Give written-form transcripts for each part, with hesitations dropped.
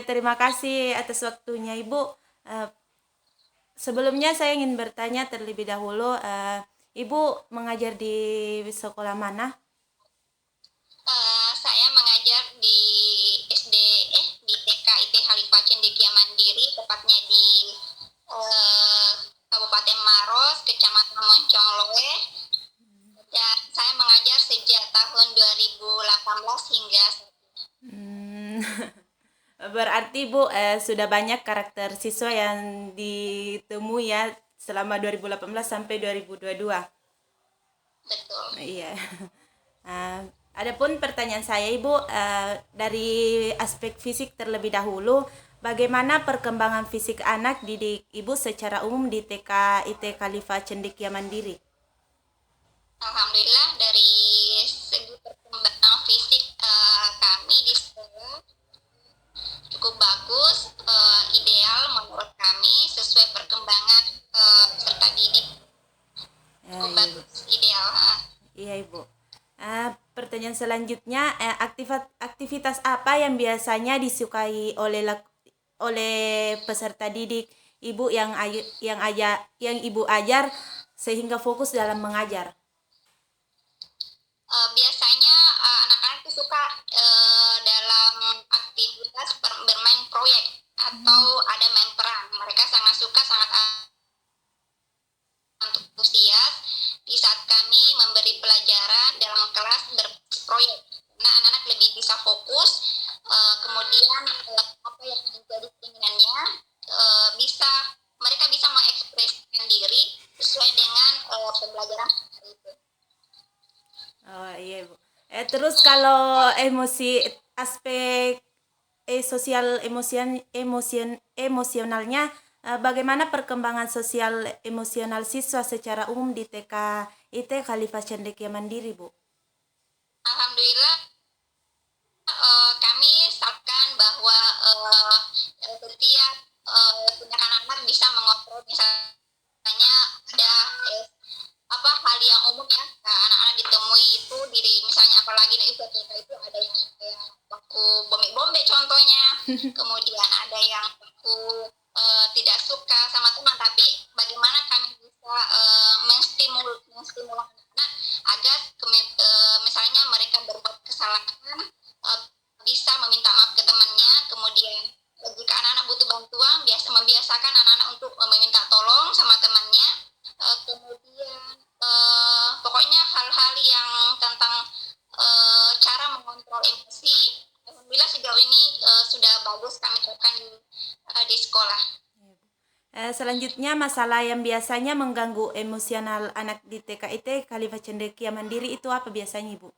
terima kasih atas waktunya Ibu. Eh, Sebelumnya saya ingin bertanya terlebih dahulu, Ibu mengajar di sekolah mana? Saya mengajar di di TK IT Khalifah Cendekia Mandiri, tepatnya di eh, Kabupaten Maros, Kecamatan Moncongloe. Dan saya mengajar sejak tahun 2018 hingga Hmm, Berarti Bu sudah banyak karakter siswa yang ditemui ya selama 2018 sampai 2022. betul. Iya. Uh, Adapun pertanyaan saya Ibu, dari aspek fisik terlebih dahulu, bagaimana perkembangan fisik anak didik Ibu secara umum di TK IT Khalifah Cendekia Mandiri? Alhamdulillah dari segi perkembangan fisik kami di sekolah cukup bagus, ideal menurut kami sesuai perkembangan peserta didik, cukup Iya, Ibu. bagus, ideal. Iya, Ibu. Pertanyaan selanjutnya, aktivitas apa yang biasanya disukai oleh peserta didik Ibu yang Ibu ajar sehingga fokus dalam mengajar? Biasanya anak-anak itu suka dalam aktivitas bermain proyek atau ada main peran. Mereka sangat suka, sangat antusias di saat kami memberi pelajaran dalam kelas berproyek. Nah, anak-anak lebih bisa fokus, kemudian apa yang menjadi keinginannya bisa mereka bisa mengekspresikan diri sesuai dengan pembelajaran itu. Oh iya Bu. Terus kalau aspek sosial emosionalnya, bagaimana perkembangan sosial emosional siswa secara umum di TK IT Khalifah Cendekia Mandiri Bu? Alhamdulillah kami sampaikan bahwa setiap punya anak-anak bisa mengontrol, misalnya ada hal yang umum ya, anak-anak ditemui itu diri, misalnya apalagi nih itu ada yang kayak baku bombe contohnya, kemudian ada yang baku tidak suka sama teman, tapi bagaimana kami bisa menstimulus anak-anak agar misalnya mereka berbuat kesalahan bisa meminta maaf ke temannya, kemudian jika anak-anak butuh bantuan membiasakan anak-anak untuk meminta tolong sama temannya, kemudian pokoknya hal-hal yang tentang cara mengontrol emosi. Alhamdulillah sejauh ini sudah bagus kami terapkan di sekolah. Selanjutnya, masalah yang biasanya mengganggu emosional anak di TKIT Khalifah Cendekia Mandiri itu apa biasanya Ibu?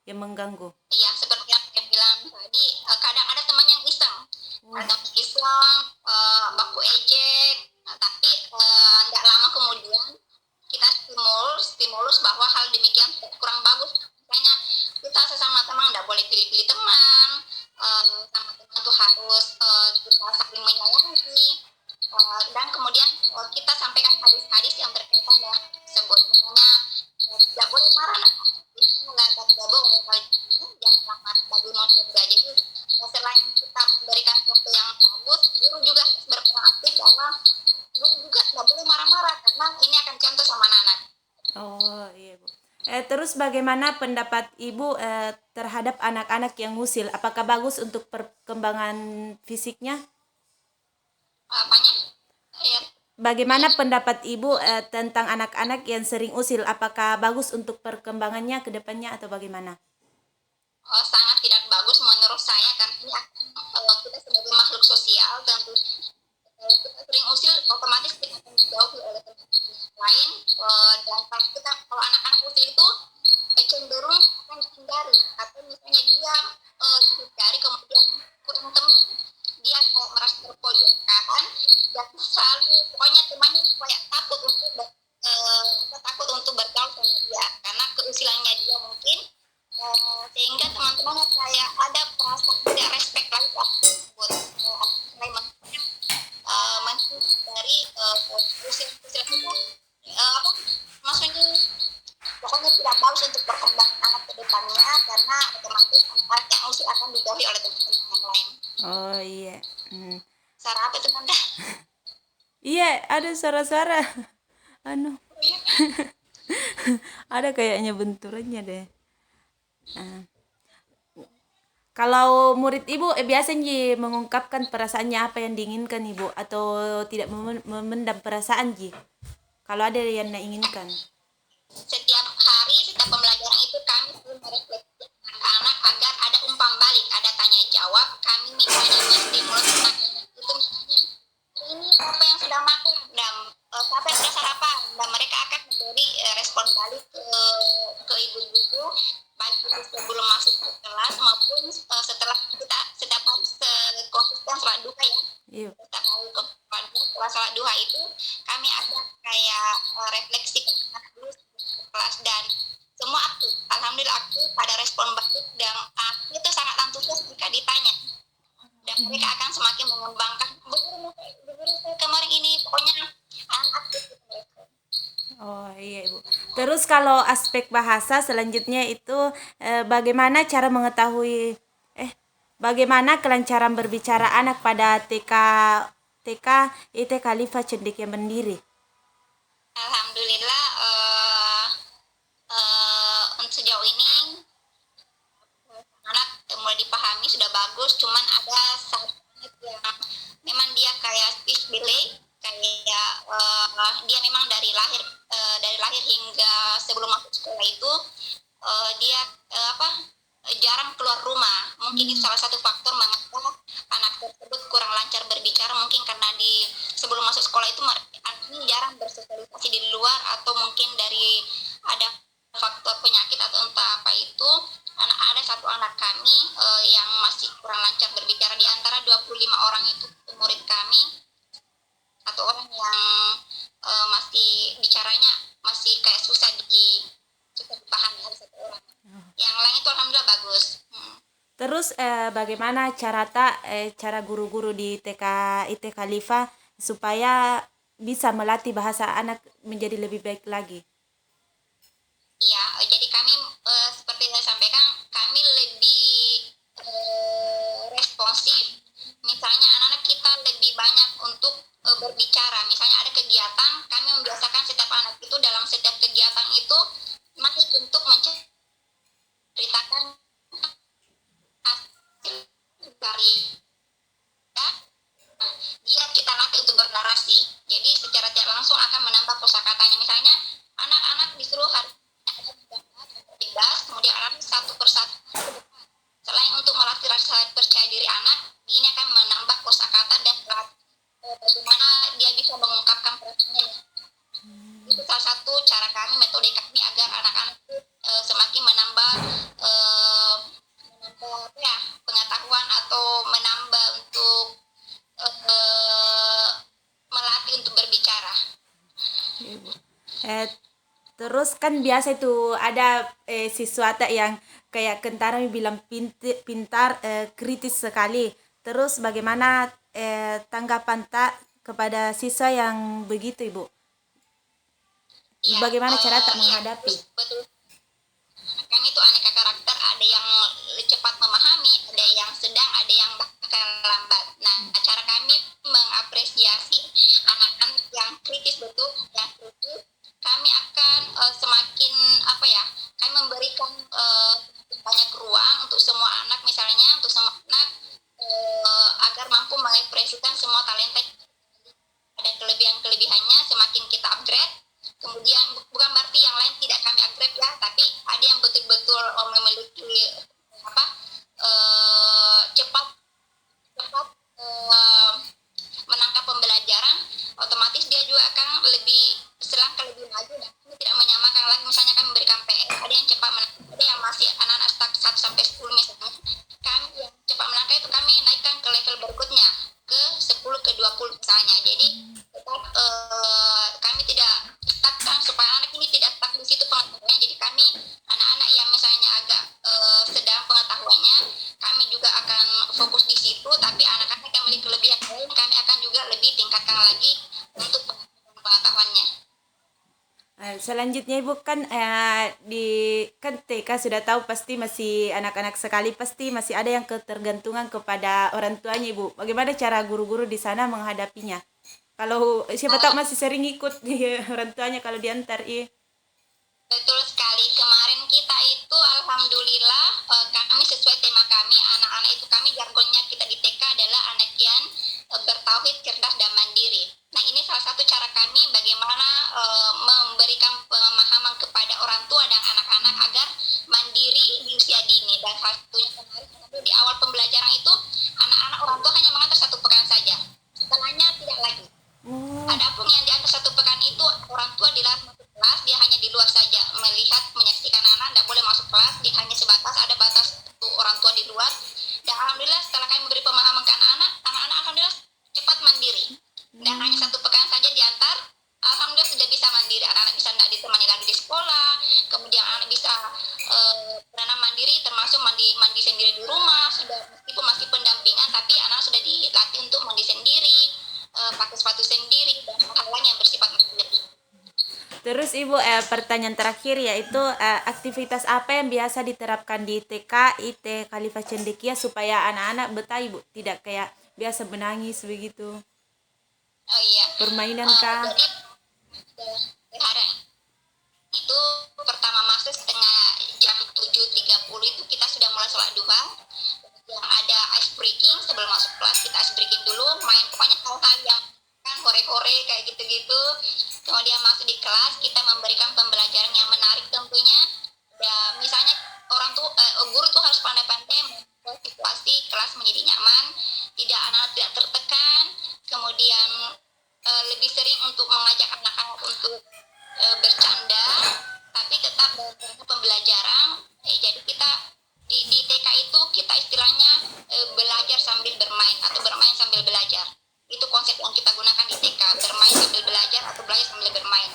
Yang mengganggu? Iya, seperti yang saya bilang tadi, kadang ada teman yang iseng, baku ejek, tapi tidak lama kemudian kita stimulus bahwa hal demikian kurang bagus. Misalnya kita sesama teman tidak boleh pilih-pilih teman, sama teman itu harus kita saling menyayangi, dan kemudian kita sampaikan hadis-hadis yang berkaitan dengan tersebut. Misalnya tidak boleh marah, tidak boleh yang sangat bagus surga. Jadi selain kita memberikan contoh yang bagus, guru juga berperan aktif bahwa guru juga tidak boleh marah-marah karena ini akan contoh sama anak-anak. Oh iya Bu. Terus bagaimana pendapat Ibu terhadap anak-anak yang ngusil? Apakah bagus untuk perkembangan fisiknya? Apanya? Ya, Bagaimana pendapat Ibu tentang anak-anak yang sering usil? Apakah bagus untuk perkembangannya ke depannya atau bagaimana? sangat tidak bagus menurut saya karena ini kita sebagai makhluk sosial tentu kalau kita sering usil otomatis kita akan dijauhi oleh teman-teman lain, dan kalau anak-anak usil itu cenderung akan dihindari atau misalnya dia dihindari kemudian kurang teman, dia kalau merasa terpojokkan dan selalu pokoknya temannya kayak takut untuk bergaul sama dia karena keusilannya dia mungkin, sehingga teman-teman kayak ada perasaan tidak respect lagi lah buat dari usia itu maksudnya pokoknya tidak bagus untuk perkembangan anak ke depannya karena otomatis anak yang usia akan dijauhi oleh teman-teman yang lain. Oh iya. Hmm. Suara apa itu Nanda? Iya, ada suara-suara. Anu, Iya. ada kayaknya benturannya deh. Ah. Kalau murid ibu biasanya mengungkapkan perasaannya apa yang diinginkan ibu atau tidak memendam perasaan ji. Kalau ada yang inginkan. Setiap hari, setiap pembelajaran itu kami selalu merefleksi anak-anak agar ada umpan balik, ada tanya jawab. Kami misalnya menstimulus anak-anak itu misalnya ini apa yang sudah makan dan siapa yang sudah sarapan dan mereka akan memberi respon balik ke ibu guru baik itu sebelum masuk ke kelas maupun setelah kita setiap hari konsisten sholat duha ya. Iya. Setiap hari setelah sholat duha itu kami ada kayak refleksi ke anak dulu ke kelas dan semua aktif. Alhamdulillah aktif pada respon balik dan aku itu sangat antusias jika ditanya dan mereka akan semakin mengembangkan bu guru saya kemarin ini pokoknya anak aktif gitu mereka. Oh iya ibu. Terus kalau aspek bahasa selanjutnya itu bagaimana cara mengetahui bagaimana kelancaran berbicara anak pada TK IT Khalifah Cendekia Mandiri. Alhamdulillah untuk sejauh ini anak mulai dipahami sudah bagus, cuman ada satu anak yang memang dia kayak speech delay, kayak dia memang dari lahir hingga sebelum masuk sekolah itu dia jarang keluar rumah. Mungkin itu salah satu faktor mengapa anak tersebut kurang lancar berbicara, mungkin karena di sebelum masuk sekolah itu anak ini jarang bersosialisasi di luar atau mungkin dari ada faktor penyakit atau entah apa itu. Ada satu anak kami yang masih kurang lancar berbicara di antara 25 orang itu murid kami, atau orang yang masih bicaranya masih kayak susah dipahami, ada satu orang. Yang lain itu alhamdulillah bagus. Terus bagaimana cara guru-guru di TK IT Khalifah supaya bisa melatih bahasa anak menjadi lebih baik lagi? Iya, jadi kami seperti saya sampaikan, kami lebih responsif. Misalnya anak-anak kita lebih banyak untuk berbicara. Misalnya ada kegiatan, kami membiasakan setiap anak itu dalam setiap kegiatan itu masih untuk menceritakan hasil dari dia kita latih untuk bernarasi. Jadi secara tidak langsung akan menambah kosakatanya. Misalnya anak-anak disuruh harus bebas, kemudian anak satu persatu. Selain untuk melatih rasa percaya diri anak, ini akan menambah kosakata dan bagaimana dia bisa mengungkapkan perasaannya. Itu salah satu cara kami, metode kami agar anak-anak semakin menambah pengetahuan atau menambah untuk melatih untuk berbicara. Terus kan biasa itu ada siswa yang kayak Kentara bilang pintar, kritis sekali. Terus bagaimana tanggapan tak kepada siswa yang begitu ibu? Ya, Bagaimana cara tak menghadapi? Betul. Kami itu aneka karakter, ada yang cepat memahami, ada yang sedang, ada yang bahkan lambat. Nah, cara kami mengapresiasi anak-anak yang kritis betul, yang kritis, kami akan semakin kami memberikan banyak ruang untuk semua anak, misalnya untuk semua anak agar mampu mengekspresikan semua talenta. Ada kelebihannya, semakin kita upgrade. Kemudian bukan berarti yang lain tidak kami upgrade ya, tapi ada yang betul-betul memiliki cepat menangkap pembelajaran, otomatis dia juga akan selangkah lebih maju. Dan kami tidak menyamakan lagi, misalnya kami memberikan PS, ada yang cepat menangkap, ada yang masih anak-anak start 1 sampai 10 misalnya. Kami yang cepat menangkap itu kami naikkan ke level berikutnya, ke 10 ke 20 misalnya. Jadi kami tidak stuckkan, supaya anak ini tidak stuck di situ pengetahuannya. Jadi kami anak-anak yang misalnya agak sedang pengetahuannya, kami juga akan fokus di situ. Tapi anak-anak yang memiliki kelebihan lain, kami akan juga lebih tingkatkan lagi untuk pengetahuannya. Selanjutnya Ibu kan di kan TK sudah tahu pasti masih anak-anak sekali pasti masih ada yang ketergantungan kepada orang tuanya Ibu. Bagaimana cara guru-guru di sana menghadapinya? Kalau siapa tahu masih sering ikut orang tuanya kalau diantar, iya. Betul sekali. Kemarin kita itu alhamdulillah kami sesuai tema kami, anak-anak itu kami jargonnya kita di TK adalah anak yang bertauhid, cerdas dan mandiri. Nah, ini salah satu cara kami bagaimana memberikan pemahaman kepada orang tua dan anak-anak agar mandiri di usia dini. Dan salah satunya kemarin di awal pembelajaran itu anak-anak orang tua hanya mengantar 1 pekan saja. Setelahnya tidak lagi. Adapun yang diantar 1 pekan itu orang tua dilarang masuk kelas, dia hanya di luar saja melihat menyaksikan anak, tidak boleh masuk kelas, dia hanya sebatas ada batas untuk orang tua di luar. Dan alhamdulillah setelah kami memberi pemahaman ke anak-anak, anak-anak alhamdulillah cepat mandiri. Dan hanya 1 pekan saja diantar, alhamdulillah sudah bisa mandiri. Anak-anak bisa tidak ditemani lagi di sekolah, kemudian anak bisa berenang mandiri, termasuk mandi sendiri di rumah. Sudah meskipun masih pendampingan, tapi anak sudah dilatih untuk mandi sendiri, pakai sepatu sendiri dan hal lain yang bersifat mandiri. Terus Ibu pertanyaan terakhir yaitu aktivitas apa yang biasa diterapkan di TK IT Khalifah Cendekia supaya anak-anak betah Ibu, tidak kayak biasa menangis begitu. Oh iya. Permainan kah? Jadi hari itu pertama masuk setengah jam 7.30 itu kita sudah mulai sholat duha. Yang ada ice breaking sebelum masuk kelas, kita ice breaking dulu, main pokoknya hal-hal yang kan hore-hore kayak gitu-gitu. Kemudian masuk di kelas, kita memberikan pembelajaran yang menarik tentunya. Dan misalnya orang tuh guru tuh harus pandai-pandai membuat situasi kelas menjadi nyaman, tidak anak tidak tertekan. Kemudian lebih sering untuk mengajak anak-anak untuk bercanda, tapi tetap dalam pembelajaran. Jadi kita di TK itu kita istilahnya belajar sambil bermain atau bermain sambil belajar. Itu konsep yang kita gunakan di TK, bermain sambil belajar atau belajar sambil bermain,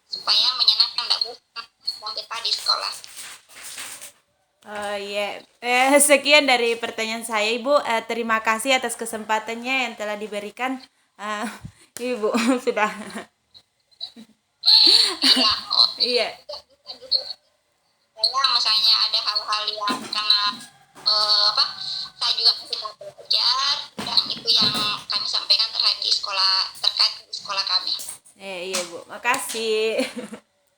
supaya menyenangkan, tidak bosan dan betah di sekolah. Oh iya, sekian dari pertanyaan saya Ibu. Terima kasih atas kesempatannya yang telah diberikan Ibu sudah. Iya, Iya. saya misalnya ada hal-hal yang karena saya juga masih belajar dan itu yang kami sampaikan terkait di sekolah kami. Iya Bu, makasih.